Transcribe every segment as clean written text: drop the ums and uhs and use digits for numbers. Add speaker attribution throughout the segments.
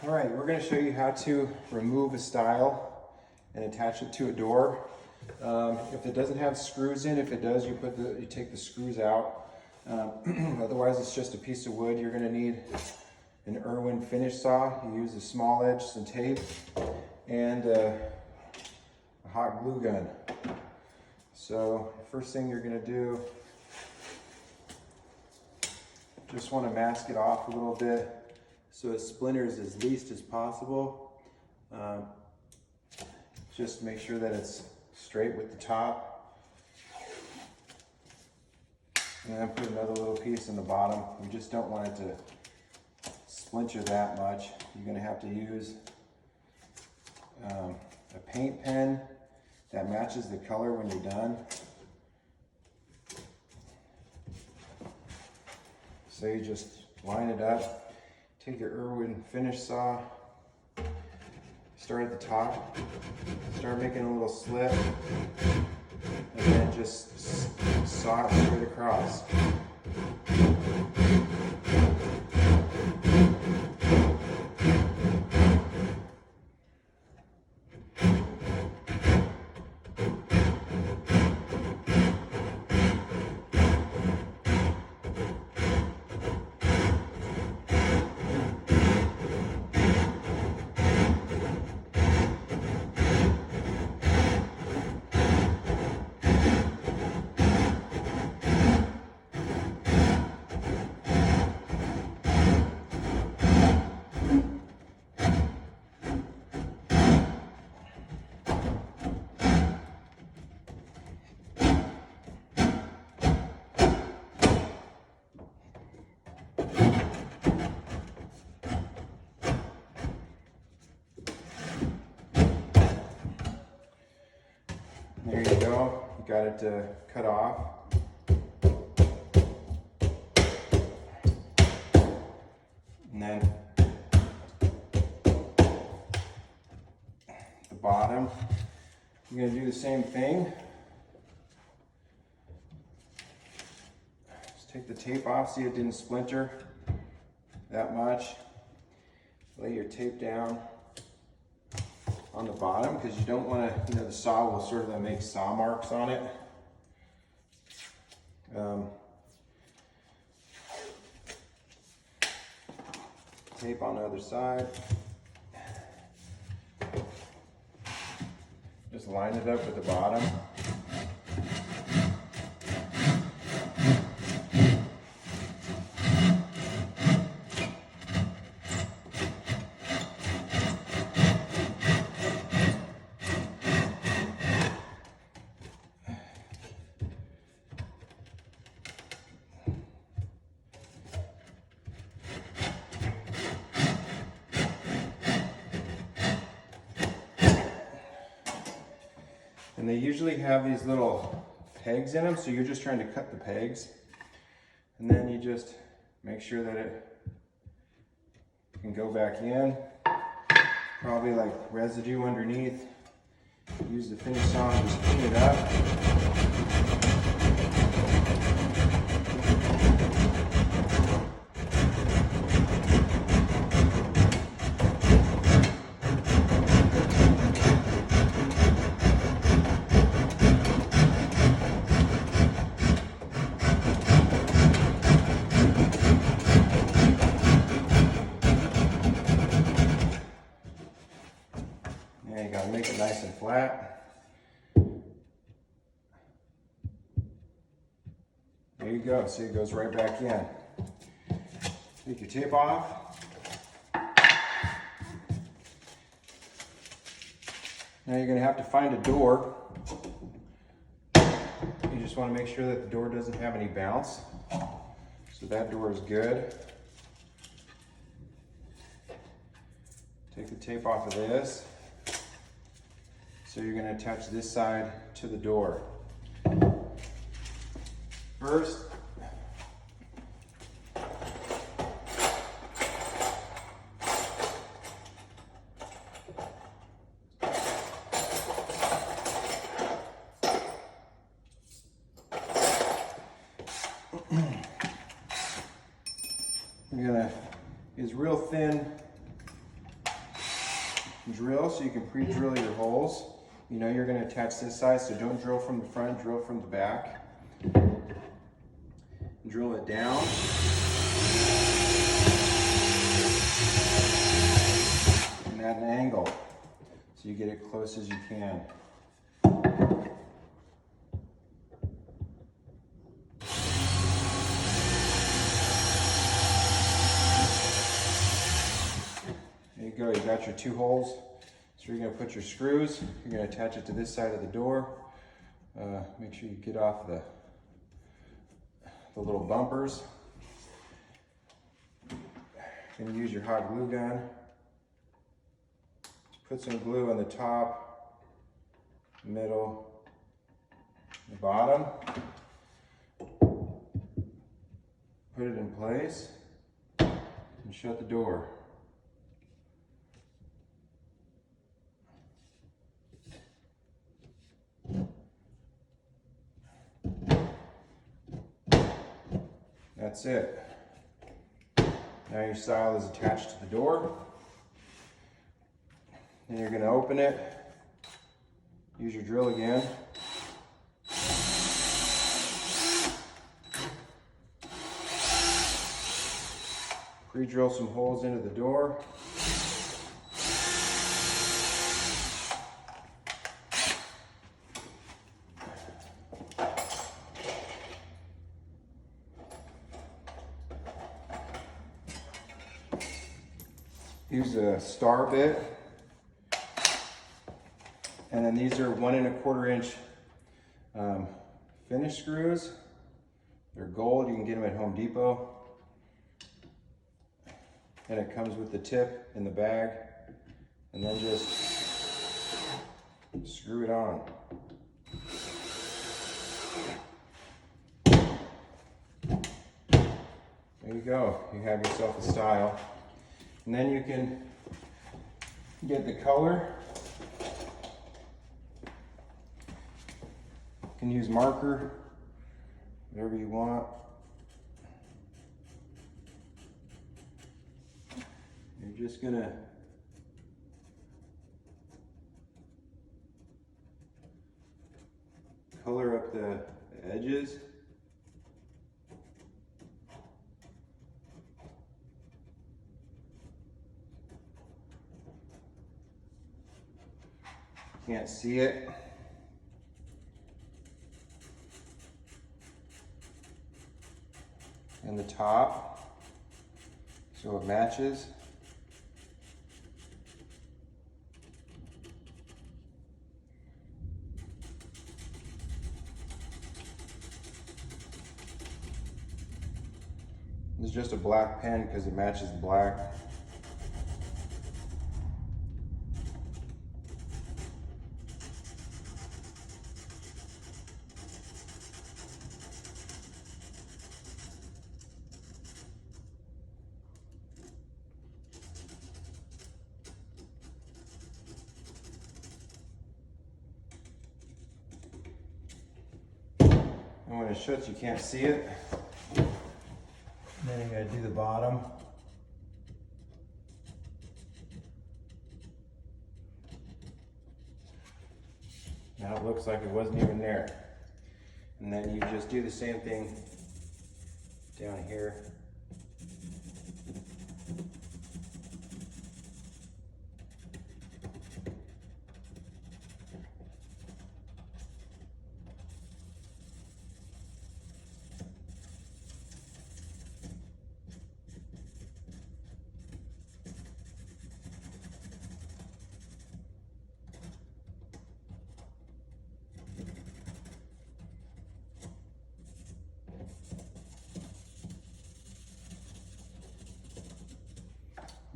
Speaker 1: All right, we're going to show you how to remove a stile and attach it to a door. If it doesn't have screws in, if it does, you take the screws out. Otherwise, it's just a piece of wood. You're going to need an Irwin finish saw. You use a small edge, some tape, and a hot glue gun. So first thing you're going to do, just want to mask it off a little bit so it splinters as least as possible. Just make sure that it's straight with the top. And then put another little piece in the bottom. We just don't want it to splinter that much. You're going to have to use a paint pen that matches the color when you're done. So you just line it up, take your Irwin finish saw, start at the top, start making a little slit, and then just saw it straight across. There you go, you got it cut off. And then the bottom, you're going to do the same thing. Just take the tape off, see it didn't splinter that much. Lay your tape down on the bottom because you don't want to, the saw will sort of make saw marks on it. Tape on the other side. Just line it up at the bottom. And they usually have these little pegs in them, so you're just trying to cut the pegs. And then you just make sure that it can go back in. Probably like residue underneath. Use the finish saw and just clean it up. You gotta make it nice and flat. There you go, see it goes right back in. Take your tape off. Now you're gonna have to find a door. You just wanna make sure that the door doesn't have any bounce. So that door is good. Take the tape off of this. So you're going to attach this side to the door. First, you're going to use real thin drill, so you can pre-drill your holes. You know you're going to attach this side, so don't drill from the front, drill from the back. Drill it down. And at an angle, so you get it close as you can. There you go, you got your 2 holes. So you're going to put your screws, you're going to attach it to this side of the door. Make sure you get off the little bumpers. You're going to use your hot glue gun. Put some glue on the top, middle, the bottom. Put it in place and shut the door. That's it. Now your stile is attached to the door. Then you're going to open it. Use your drill again. Pre-drill some holes into the door. Use a star bit, and then these are 1 1/4 inch finish screws. They're gold, you can get them at Home Depot. And it comes with the tip in the bag, and then just screw it on. There you go, you have yourself a stile. And then you can get the color. You can use marker, whatever you want. You're just gonna color up the edges. Can't see it. And the top, so it matches. It's just a black pen because it matches the black. And when it shuts, you can't see it. Then you gotta do the bottom. Now it looks like it wasn't even there. And then you just do the same thing down here.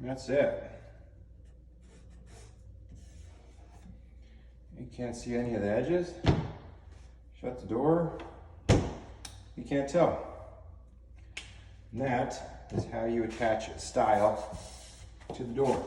Speaker 1: And that's it. You can't see any of the edges. Shut the door. You can't tell. And that is how you attach a stile to the door.